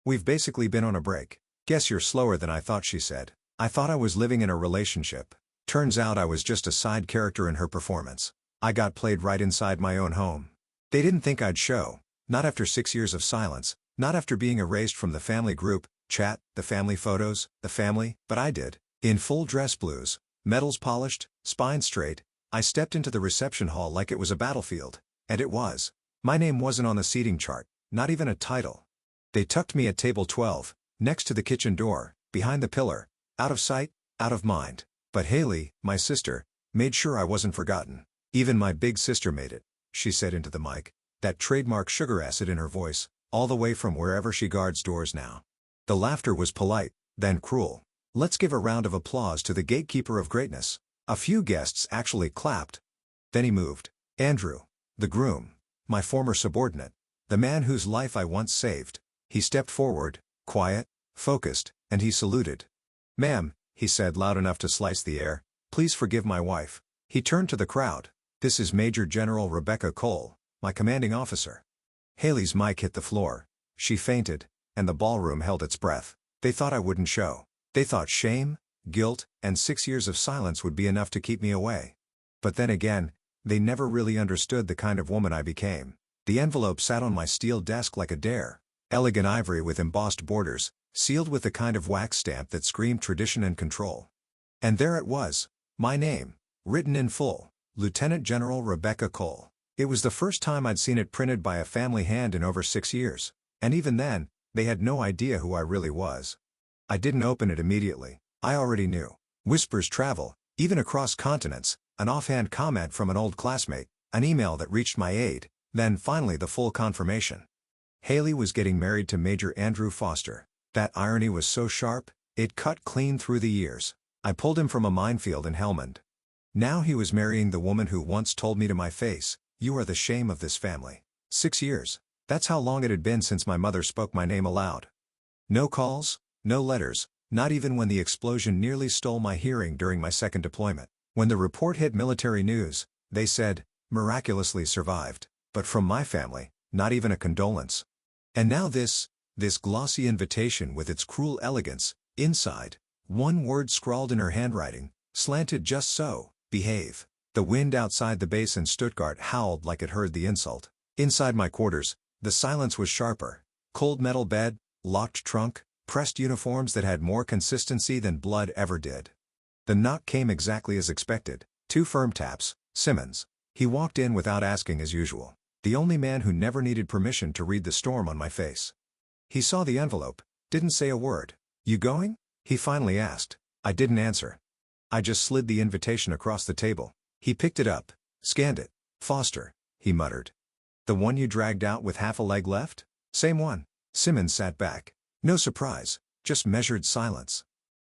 We've basically been on a break. Guess you're slower than I thought, she said. I thought I was living in a relationship. Turns out I was just a side character in her performance. I got played right inside my own home. They didn't think I'd show. Not after 6 years of silence. Not after being erased from the family group, chat, the family photos, the family, but I did. In full dress blues, medals polished, spine straight, I stepped into the reception hall like it was a battlefield. And it was. My name wasn't on the seating chart, not even a title. They tucked me at table 12, next to the kitchen door, behind the pillar, out of sight, out of mind. But Haley, my sister, made sure I wasn't forgotten. Even my big sister made it, she said into the mic, that trademark sugar acid in her voice, all the way from wherever she guards doors now. The laughter was polite, then cruel. Let's give a round of applause to the gatekeeper of greatness. A few guests actually clapped. Then he moved. Andrew, the groom, my former subordinate, the man whose life I once saved. He stepped forward, quiet, focused, and he saluted. "Ma'am," he said loud enough to slice the air, "please forgive my wife." He turned to the crowd. "This is Major General Rebecca Cole, my commanding officer." Haley's mic hit the floor. She fainted, and the ballroom held its breath. They thought I wouldn't show. They thought shame, guilt, and 6 years of silence would be enough to keep me away. But then again, they never really understood the kind of woman I became. The envelope sat on my steel desk like a dare. Elegant ivory with embossed borders, sealed with the kind of wax stamp that screamed tradition and control. And there it was, my name, written in full, Lieutenant General Rebecca Cole. It was the first time I'd seen it printed by a family hand in over 6 years, and even then, they had no idea who I really was. I didn't open it immediately. I already knew. Whispers travel, even across continents, an offhand comment from an old classmate, an email that reached my aide, then finally the full confirmation. Haley was getting married to Major Andrew Foster. That irony was so sharp, it cut clean through the years. I pulled him from a minefield in Helmand. Now he was marrying the woman who once told me to my face, "You are the shame of this family." 6 years. That's how long it had been since my mother spoke my name aloud. No calls, no letters, not even when the explosion nearly stole my hearing during my second deployment. When the report hit military news, they said, "Miraculously survived." But from my family, not even a condolence. And now this glossy invitation with its cruel elegance, inside, one word scrawled in her handwriting, slanted just so, "Behave." The wind outside the base in Stuttgart howled like it heard the insult. Inside my quarters, the silence was sharper. Cold metal bed, locked trunk, pressed uniforms that had more consistency than blood ever did. The knock came exactly as expected. 2 firm taps. Simmons. He walked in without asking as usual. The only man who never needed permission to read the storm on my face. He saw the envelope, didn't say a word. "You going?" he finally asked. I didn't answer. I just slid the invitation across the table. He picked it up, scanned it. "Foster," he muttered. "The one you dragged out with half a leg left?" "Same one." Simmons sat back. No surprise, just measured silence.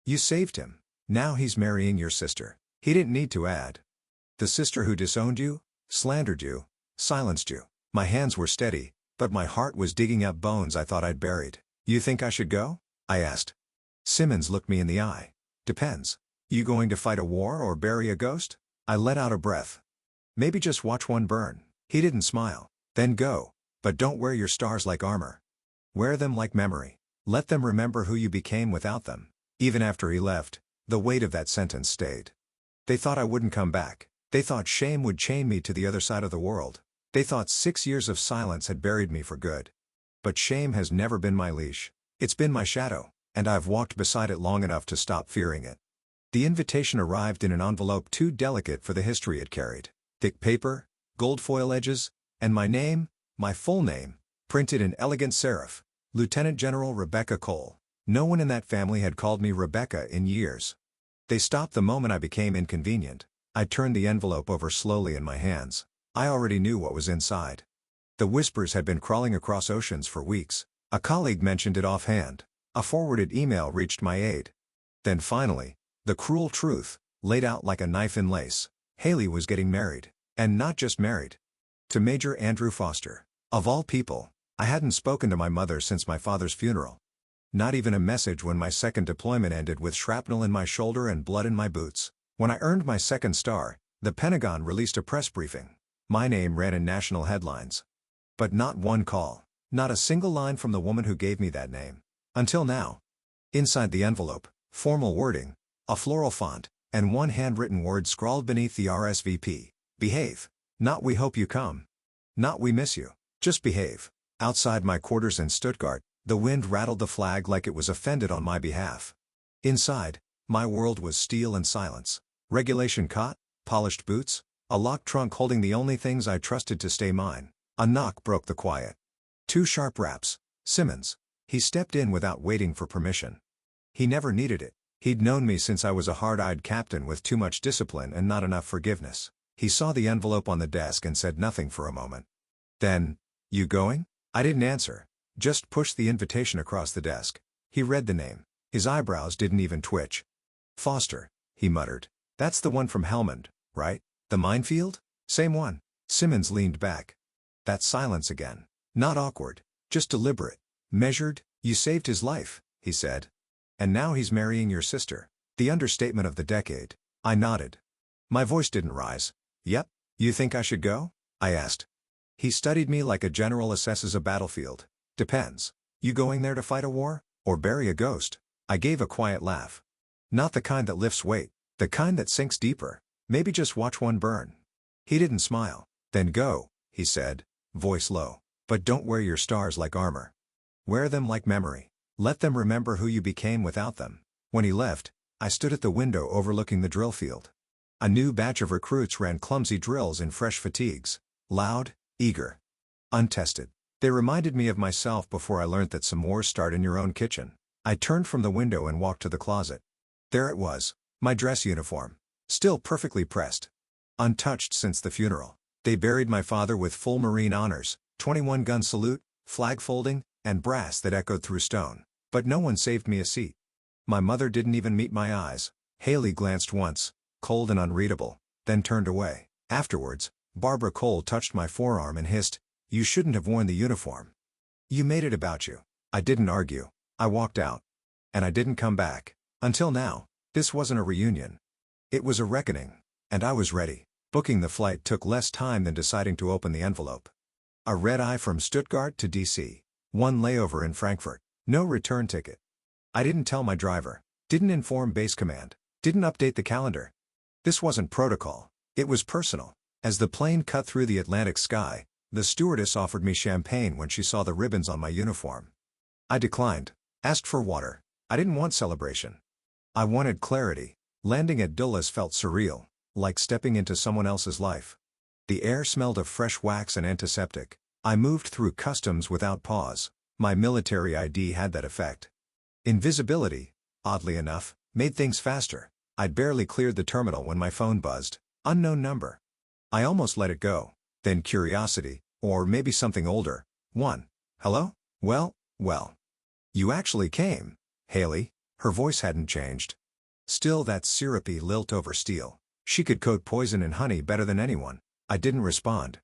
"You saved him. Now he's marrying your sister." He didn't need to add. "The sister who disowned you, slandered you, silenced you." My hands were steady, but my heart was digging up bones I thought I'd buried. "You think I should go?" I asked. Simmons looked me in the eye. "Depends. You going to fight a war or bury a ghost?" I let out a breath. "Maybe just watch one burn." He didn't smile. "Then go. But don't wear your stars like armor. Wear them like memory. Let them remember who you became without them." Even after he left, the weight of that sentence stayed. They thought I wouldn't come back. They thought shame would chain me to the other side of the world. They thought 6 years of silence had buried me for good. But shame has never been my leash. It's been my shadow, and I've walked beside it long enough to stop fearing it. The invitation arrived in an envelope too delicate for the history it carried. Thick paper, gold foil edges, and my name, my full name, printed in elegant serif, Lieutenant General Rebecca Cole. No one in that family had called me Rebecca in years. They stopped the moment I became inconvenient. I turned the envelope over slowly in my hands. I already knew what was inside. The whispers had been crawling across oceans for weeks. A colleague mentioned it offhand. A forwarded email reached my aide. Then finally, the cruel truth, laid out like a knife in lace. Haley was getting married. And not just married. To Major Andrew Foster. Of all people, I hadn't spoken to my mother since my father's funeral. Not even a message when my second deployment ended with shrapnel in my shoulder and blood in my boots. When I earned my second star, the Pentagon released a press briefing. My name ran in national headlines. But not one call. Not a single line from the woman who gave me that name. Until now. Inside the envelope, formal wording, a floral font, and one handwritten word scrawled beneath the RSVP. Behave. Not we hope you come. Not we miss you. Just behave. Outside my quarters in Stuttgart, the wind rattled the flag like it was offended on my behalf. Inside, my world was steel and silence. Regulation cot, polished boots, a locked trunk holding the only things I trusted to stay mine. A knock broke the quiet. 2 sharp raps. Simmons. He stepped in without waiting for permission. He never needed it. He'd known me since I was a hard-eyed captain with too much discipline and not enough forgiveness. He saw the envelope on the desk and said nothing for a moment. Then, "You going?" I didn't answer, just pushed the invitation across the desk. He read the name. His eyebrows didn't even twitch. "Foster," he muttered. "That's the one from Helmand, right? The minefield?" "Same one." Simmons leaned back. That silence again. Not awkward, just deliberate. "Measured." "You saved his life," he said. "And now he's marrying your sister." The understatement of the decade. I nodded. My voice didn't rise. "Yep. You think I should go?" I asked. He studied me like a general assesses a battlefield. "Depends. You going there to fight a war? Or bury a ghost?" I gave a quiet laugh. "Not the kind that lifts weight. The kind that sinks deeper. Maybe just watch one burn." He didn't smile. "Then go," he said, voice low. "But don't wear your stars like armor. Wear them like memory. Let them remember who you became without them." When he left, I stood at the window overlooking the drill field. A new batch of recruits ran clumsy drills in fresh fatigues. Loud, eager, untested. They reminded me of myself before I learned that some wars start in your own kitchen. I turned from the window and walked to the closet. There it was, my dress uniform. Still perfectly pressed. Untouched since the funeral. They buried my father with full Marine honors, 21-gun salute, flag folding, and brass that echoed through stone. But no one saved me a seat. My mother didn't even meet my eyes. Haley glanced once, cold and unreadable, then turned away. Afterwards, Barbara Cole touched my forearm and hissed, "You shouldn't have worn the uniform. You made it about you." I didn't argue. I walked out. And I didn't come back. Until now, this wasn't a reunion. It was a reckoning. And I was ready. Booking the flight took less time than deciding to open the envelope. A red-eye from Stuttgart to DC. One layover in Frankfurt. No return ticket. I didn't tell my driver. Didn't inform base command. Didn't update the calendar. This wasn't protocol. It was personal. As the plane cut through the Atlantic sky, the stewardess offered me champagne when she saw the ribbons on my uniform. I declined. Asked for water. I didn't want celebration. I wanted clarity. Landing at Dulles felt surreal, like stepping into someone else's life. The air smelled of fresh wax and antiseptic. I moved through customs without pause. My military ID had that effect. Invisibility, oddly enough, made things faster. I'd barely cleared the terminal when my phone buzzed. Unknown number. I almost let it go. Then curiosity, or maybe something older. "Hello? Well. You actually came, Haley." Her voice hadn't changed. Still that syrupy lilt over steel. She could coat poison in honey better than anyone. I didn't respond.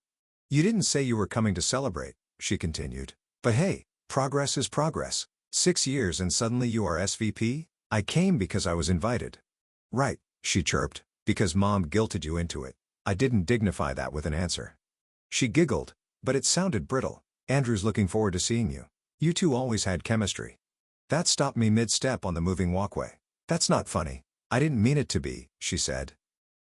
"You didn't say you were coming to celebrate," she continued. "But hey, progress is progress. 6 years and suddenly you are SVP? I came because I was invited." "Right," she chirped, "because Mom guilted you into it." I didn't dignify that with an answer. She giggled, but it sounded brittle. "Andrew's looking forward to seeing you. You two always had chemistry." That stopped me mid-step on the moving walkway. "That's not funny." "I didn't mean it to be," she said.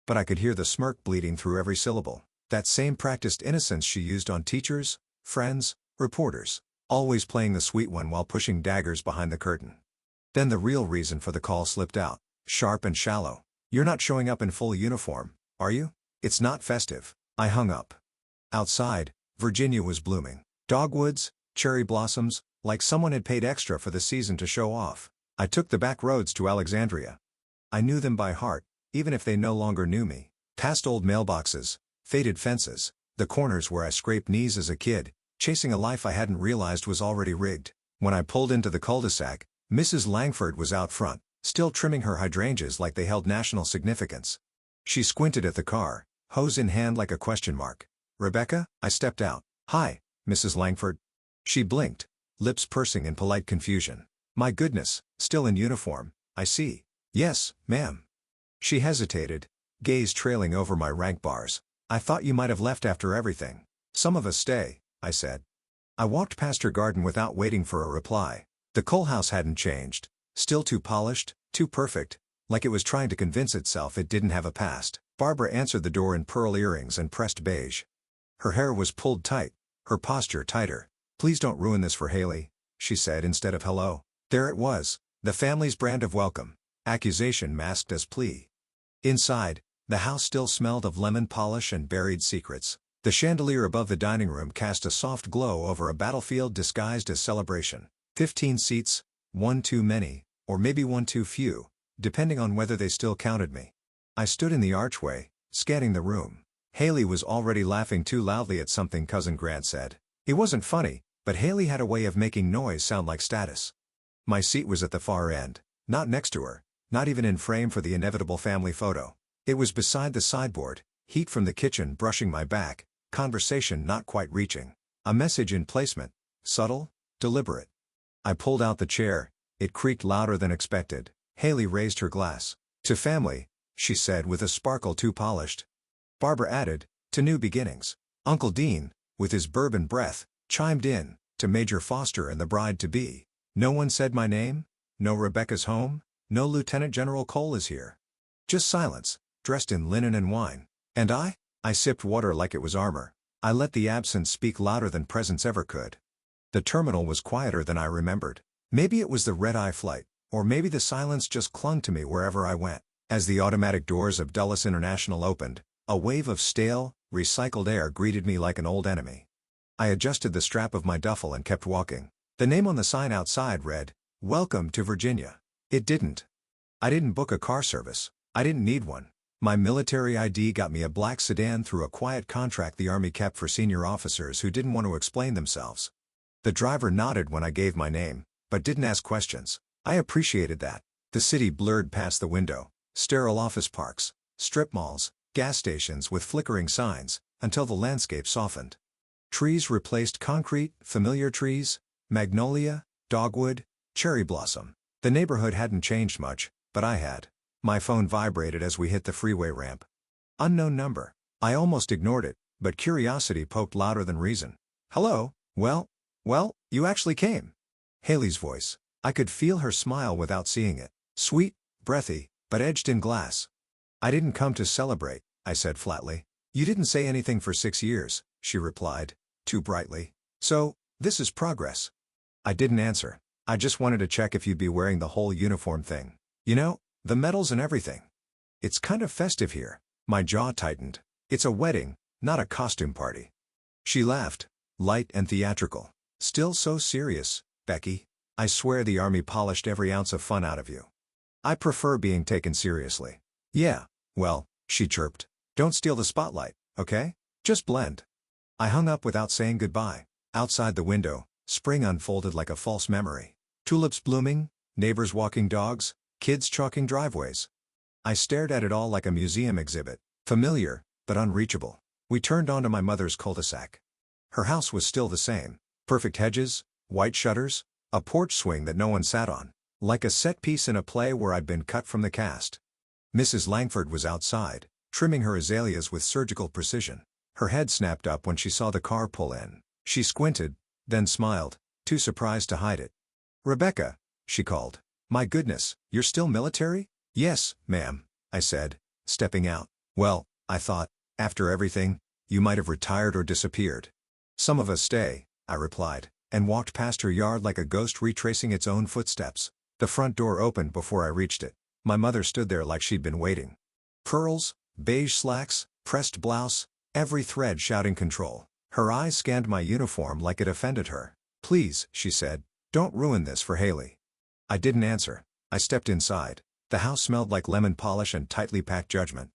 But I could hear the smirk bleeding through every syllable. That same practiced innocence she used on teachers, friends, reporters. Always playing the sweet one while pushing daggers behind the curtain. Then the real reason for the call slipped out, sharp and shallow. "You're not showing up in full uniform, are you? It's not festive." I hung up. Outside, Virginia was blooming. Dogwoods, cherry blossoms, like someone had paid extra for the season to show off. I took the back roads to Alexandria. I knew them by heart, even if they no longer knew me. Past old mailboxes, faded fences, the corners where I scraped knees as a kid, chasing a life I hadn't realized was already rigged. When I pulled into the cul-de-sac, Mrs. Langford was out front, still trimming her hydrangeas like they held national significance. She squinted at the car, hose in hand like a question mark. "Rebecca?" I stepped out. "Hi, Mrs. Langford." She blinked, lips pursing in polite confusion. "My goodness, still in uniform, I see." "Yes, ma'am." She hesitated, gaze trailing over my rank bars. "I thought you might have left after everything." "Some of us stay," I said. I walked past her garden without waiting for a reply. The Cole house hadn't changed. Still too polished, too perfect, like it was trying to convince itself it didn't have a past. Barbara answered the door in pearl earrings and pressed beige. Her hair was pulled tight, her posture tighter. "Please don't ruin this for Haley," she said instead of hello. There it was, the family's brand of welcome, accusation masked as plea. Inside, the house still smelled of lemon polish and buried secrets. The chandelier above the dining room cast a soft glow over a battlefield disguised as celebration. 15 seats, one too many, or maybe one too few, depending on whether they still counted me. I stood in the archway, scanning the room. Haley was already laughing too loudly at something Cousin Grant said. It wasn't funny, but Haley had a way of making noise sound like status. My seat was at the far end, not next to her, not even in frame for the inevitable family photo. It was beside the sideboard, heat from the kitchen brushing my back, conversation not quite reaching. A message in placement, subtle, deliberate. I pulled out the chair, it creaked louder than expected. Haley raised her glass. "To family," she said with a sparkle too polished. Barbara added, "To new beginnings." Uncle Dean, with his bourbon breath, chimed in, "To Major Foster and the bride-to-be." No one said my name, no Rebecca's home, no Lieutenant General Cole is here. Just silence, dressed in linen and wine. And I sipped water like it was armor. I let the absence speak louder than presence ever could. The terminal was quieter than I remembered. Maybe it was the red-eye flight, or maybe the silence just clung to me wherever I went. As the automatic doors of Dulles International opened, a wave of stale, recycled air greeted me like an old enemy. I adjusted the strap of my duffel and kept walking. The name on the sign outside read, "Welcome to Virginia." It didn't. I didn't book a car service. I didn't need one. My military ID got me a black sedan through a quiet contract the Army kept for senior officers who didn't want to explain themselves. The driver nodded when I gave my name, but didn't ask questions. I appreciated that. The city blurred past the window, sterile office parks, strip malls, gas stations with flickering signs, until the landscape softened. Trees replaced concrete, familiar trees, magnolia, dogwood, cherry blossom. The neighborhood hadn't changed much, but I had. My phone vibrated as we hit the freeway ramp. Unknown number. I almost ignored it, but curiosity poked louder than reason. "Hello, well, you actually came." Haley's voice. I could feel her smile without seeing it. Sweet, breathy, but edged in glass. "I didn't come to celebrate," I said flatly. "You didn't say anything for 6 years," she replied, too brightly. "So, this is progress." I didn't answer. "I just wanted to check if you'd be wearing the whole uniform thing. You know, the medals and everything. It's kind of festive here." My jaw tightened. "It's a wedding, not a costume party." She laughed, light and theatrical. "Still so serious, Becky. I swear the Army polished every ounce of fun out of you." "I prefer being taken seriously." "Yeah, well," she chirped. "Don't steal the spotlight, okay? Just blend." I hung up without saying goodbye. Outside the window, spring unfolded like a false memory. Tulips blooming, neighbors walking dogs, kids chalking driveways. I stared at it all like a museum exhibit, familiar, but unreachable. We turned onto my mother's cul-de-sac. Her house was still the same. Perfect hedges, white shutters, a porch swing that no one sat on. Like a set piece in a play where I'd been cut from the cast. Mrs. Langford was outside, trimming her azaleas with surgical precision. Her head snapped up when she saw the car pull in. She squinted, then smiled, too surprised to hide it. "Rebecca," she called. "My goodness, you're still military?" "Yes, ma'am," I said, stepping out. "Well, I thought, after everything, you might have retired or disappeared." "Some of us stay," I replied, and walked past her yard like a ghost retracing its own footsteps. The front door opened before I reached it. My mother stood there like she'd been waiting. Pearls, beige slacks, pressed blouse, every thread shouting control. Her eyes scanned my uniform like it offended her. "Please," she said, "don't ruin this for Haley." I didn't answer. I stepped inside. The house smelled like lemon polish and tightly packed judgment.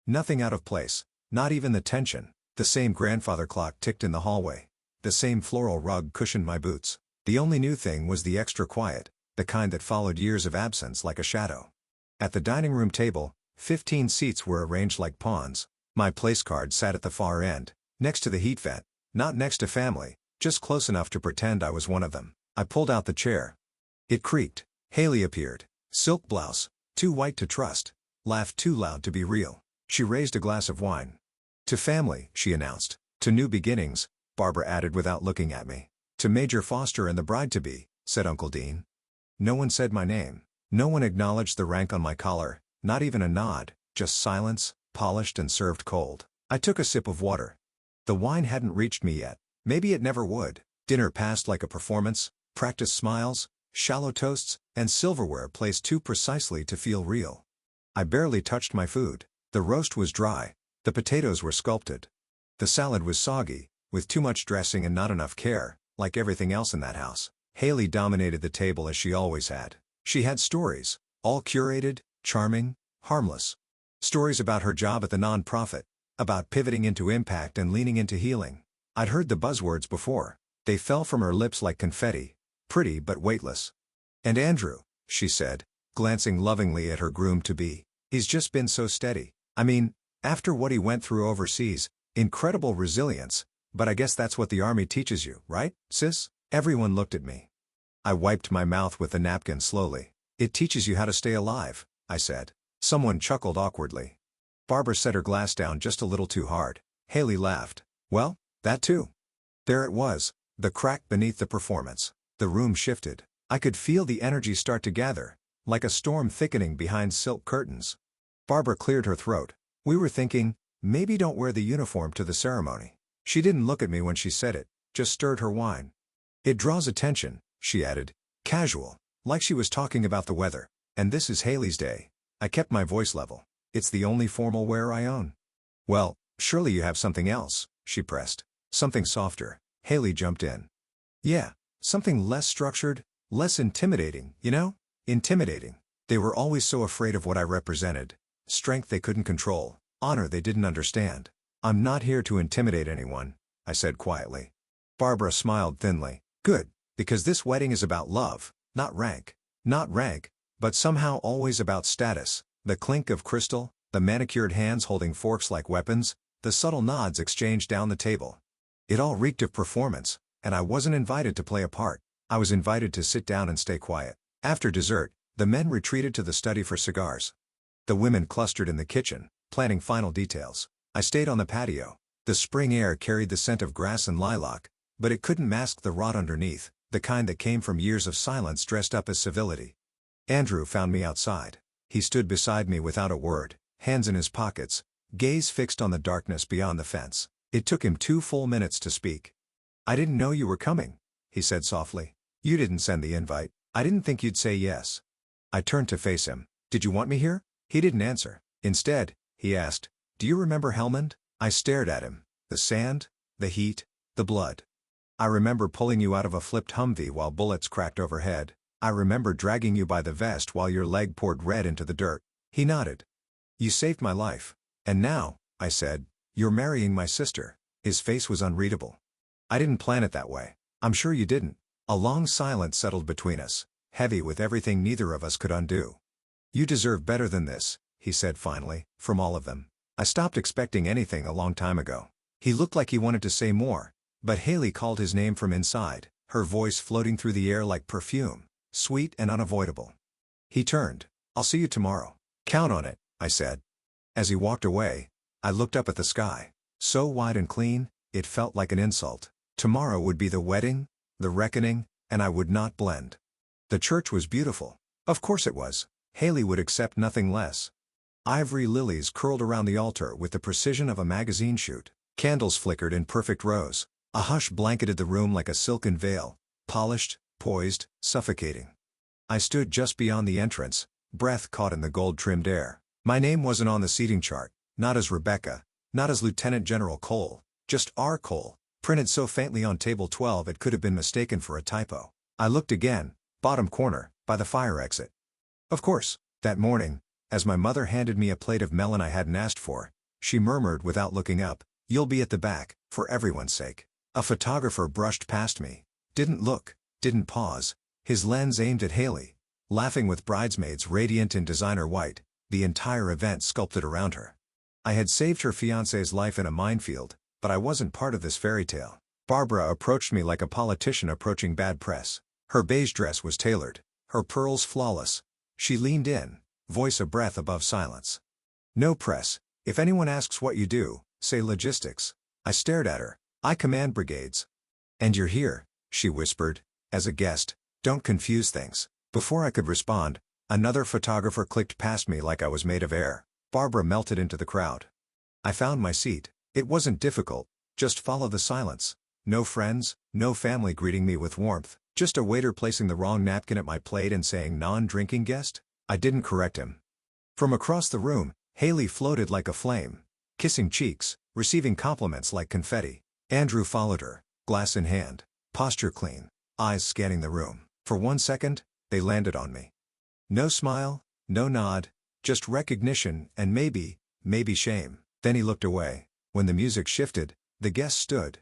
Nothing out of place, not even the tension. The same grandfather clock ticked in the hallway. The same floral rug cushioned my boots. The only new thing was the extra quiet, the kind that followed years of absence like a shadow. At the dining room table, 15 seats were arranged like pawns. My place card sat at the far end, next to the heat vent, not next to family, just close enough to pretend I was one of them. I pulled out the chair. It creaked. Haley appeared. Silk blouse, too white to trust, laughed too loud to be real. She raised a glass of wine. "To family," she announced. "To new beginnings," Barbara added without looking at me. To Major Foster and the bride-to-be, said Uncle Dean. No one said my name. No one acknowledged the rank on my collar, not even a nod, just silence, polished and served cold. I took a sip of water. The wine hadn't reached me yet. Maybe it never would. Dinner passed like a performance, practiced smiles, shallow toasts, and silverware placed too precisely to feel real. I barely touched my food. The roast was dry. The potatoes were sculpted. The salad was soggy, with too much dressing and not enough care, like everything else in that house. Haley dominated the table as she always had. She had stories, all curated, charming, harmless. Stories about her job at the non-profit, about pivoting into impact and leaning into healing. I'd heard the buzzwords before. They fell from her lips like confetti, pretty but weightless. And Andrew, she said, glancing lovingly at her groom-to-be. He's just been so steady. I mean, after what he went through overseas, incredible resilience, but I guess that's what the Army teaches you, right, sis? Everyone looked at me. I wiped my mouth with the napkin slowly. It teaches you how to stay alive, I said. Someone chuckled awkwardly. Barbara set her glass down just a little too hard. Haley laughed. Well, that too. There it was, the crack beneath the performance. The room shifted. I could feel the energy start to gather, like a storm thickening behind silk curtains. Barbara cleared her throat. We were thinking, maybe don't wear the uniform to the ceremony. She didn't look at me when she said it, just stirred her wine. It draws attention, she added, casual, like she was talking about the weather. And this is Haley's day. I kept my voice level. It's the only formal wear I own. Well, surely you have something else, she pressed. Something softer. Haley jumped in. Yeah, something less structured, less intimidating, you know? Intimidating. They were always so afraid of what I represented. Strength they couldn't control, honor they didn't understand. I'm not here to intimidate anyone, I said quietly. Barbara smiled thinly. Good, because this wedding is about love, not rank. Not rank, but somehow always about status. The clink of crystal, the manicured hands holding forks like weapons, the subtle nods exchanged down the table. It all reeked of performance, and I wasn't invited to play a part. I was invited to sit down and stay quiet. After dessert, the men retreated to the study for cigars. The women clustered in the kitchen, planning final details. I stayed on the patio. The spring air carried the scent of grass and lilac, but it couldn't mask the rot underneath, the kind that came from years of silence dressed up as civility. Andrew found me outside. He stood beside me without a word, hands in his pockets, gaze fixed on the darkness beyond the fence. It took him 2 full minutes to speak. I didn't know you were coming, he said softly. You didn't send the invite. I didn't think you'd say yes. I turned to face him. Did you want me here? He didn't answer. Instead, he asked, do you remember Helmand? I stared at him. The sand, the heat, the blood. I remember pulling you out of a flipped Humvee while bullets cracked overhead. I remember dragging you by the vest while your leg poured red into the dirt. He nodded. You saved my life. And now, I said, you're marrying my sister. His face was unreadable. I didn't plan it that way. I'm sure you didn't. A long silence settled between us, heavy with everything neither of us could undo. You deserve better than this, he said finally, from all of them. I stopped expecting anything a long time ago. He looked like he wanted to say more, but Haley called his name from inside, her voice floating through the air like perfume, sweet and unavoidable. He turned. I'll see you tomorrow. Count on it, I said. As he walked away, I looked up at the sky. So wide and clean, it felt like an insult. Tomorrow would be the wedding, the reckoning, and I would not blend. The church was beautiful. Of course it was. Haley would accept nothing less. Ivory lilies curled around the altar with the precision of a magazine shoot. Candles flickered in perfect rows. A hush blanketed the room like a silken veil, polished, poised, suffocating. I stood just beyond the entrance, breath caught in the gold-trimmed air. My name wasn't on the seating chart, not as Rebecca, not as Lieutenant General Cole, just R. Cole, printed so faintly on table 12 it could have been mistaken for a typo. I looked again, bottom corner, by the fire exit. Of course, that morning, as my mother handed me a plate of melon I hadn't asked for, she murmured without looking up, "You'll be at the back, for everyone's sake." A photographer brushed past me, didn't look, didn't pause, his lens aimed at Haley, laughing with bridesmaids radiant in designer white, the entire event sculpted around her. I had saved her fiancé's life in a minefield, but I wasn't part of this fairy tale. Barbara approached me like a politician approaching bad press. Her beige dress was tailored, her pearls flawless. She leaned in, voice a breath above silence. No press. If anyone asks what you do, say logistics. I stared at her. I command brigades. And you're here, she whispered. As a guest, don't confuse things. Before I could respond, another photographer clicked past me like I was made of air. Barbara melted into the crowd. I found my seat. It wasn't difficult, just follow the silence. No friends, no family greeting me with warmth, just a waiter placing the wrong napkin at my plate and saying non-drinking guest. I didn't correct him. From across the room, Haley floated like a flame, kissing cheeks, receiving compliments like confetti. Andrew followed her, glass in hand, posture clean, eyes scanning the room. For 1 second, they landed on me. No smile, no nod, just recognition and maybe shame. Then he looked away. When the music shifted, the guests stood.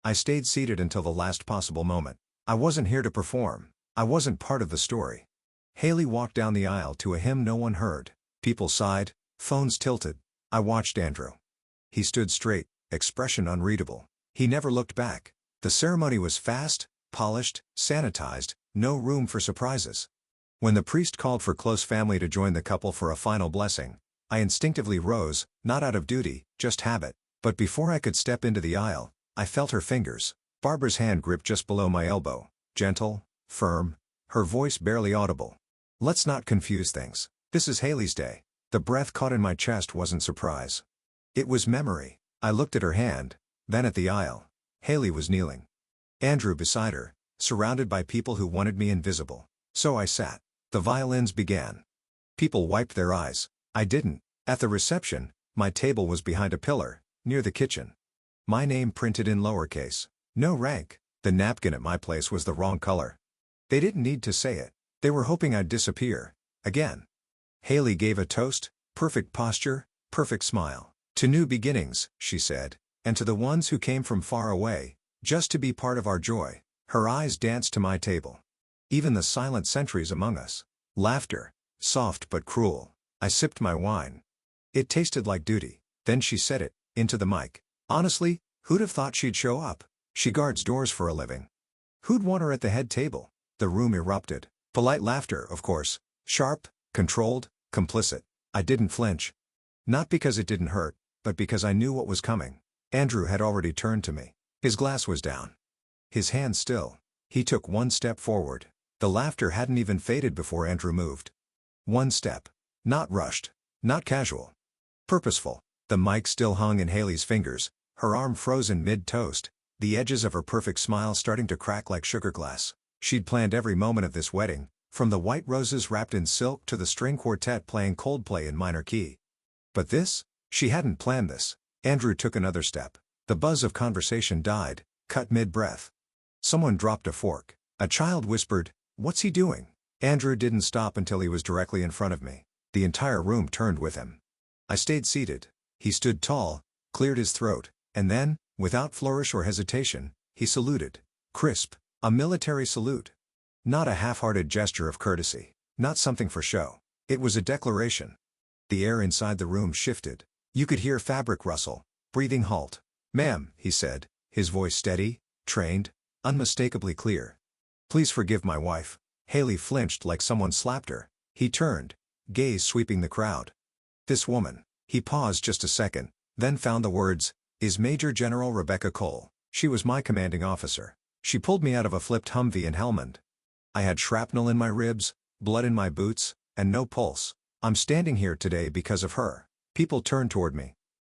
I stayed seated until the last possible moment. I wasn't here to perform. I wasn't part of the story. Haley walked down the aisle to a hymn no one heard. People sighed, phones tilted. I watched Andrew. He stood straight, expression unreadable. He never looked back. The ceremony was fast, polished, sanitized, no room for surprises. When the priest called for close family to join the couple for a final blessing, I instinctively rose, not out of duty, just habit. But before I could step into the aisle, I felt her fingers. Barbara's hand gripped just below my elbow, gentle, firm, her voice barely audible. Let's not confuse things. This is Haley's day. The breath caught in my chest wasn't surprise. It was memory. I looked at her hand, then at the aisle. Haley was kneeling. Andrew beside her, surrounded by people who wanted me invisible. So I sat. The violins began. People wiped their eyes. I didn't. At the reception, my table was behind a pillar, near the kitchen. My name printed in lowercase. No rank. The napkin at my place was the wrong color. They didn't need to say it. They were hoping I'd disappear. Again. Haley gave a toast, perfect posture, perfect smile. To new beginnings, she said, and to the ones who came from far away, just to be part of our joy. Her eyes danced to my table. Even the silent sentries among us. Laughter, soft but cruel. I sipped my wine. It tasted like duty. Then she said it, into the mic. Honestly, who'd have thought she'd show up? She guards doors for a living. Who'd want her at the head table? The room erupted. Polite laughter, of course. Sharp, controlled, complicit. I didn't flinch. Not because it didn't hurt, but because I knew what was coming. Andrew had already turned to me. His glass was down. His hand still. He took one step forward. The laughter hadn't even faded before Andrew moved. One step. Not rushed. Not casual. Purposeful. The mic still hung in Haley's fingers, her arm frozen mid-toast, the edges of her perfect smile starting to crack like sugar glass. She'd planned every moment of this wedding, from the white roses wrapped in silk to the string quartet playing Coldplay in minor key. But this? She hadn't planned this. Andrew took another step. The buzz of conversation died, cut mid-breath. Someone dropped a fork. A child whispered, "What's he doing?" Andrew didn't stop until he was directly in front of me. The entire room turned with him. I stayed seated. He stood tall, cleared his throat, and then, without flourish or hesitation, he saluted. Crisp, a military salute. Not a half-hearted gesture of courtesy. Not something for show. It was a declaration. The air inside the room shifted. You could hear fabric rustle, breathing halt. "Ma'am," he said, his voice steady, trained, unmistakably clear. "Please forgive my wife." Haley flinched like someone slapped her. He turned, gaze sweeping the crowd. "This woman." He paused just a second, then found the words, "is Major General Rebecca Cole. She was my commanding officer. She pulled me out of a flipped Humvee in Helmand. I had shrapnel in my ribs, blood in my boots, and no pulse. I'm standing here today because of her." People turned toward me.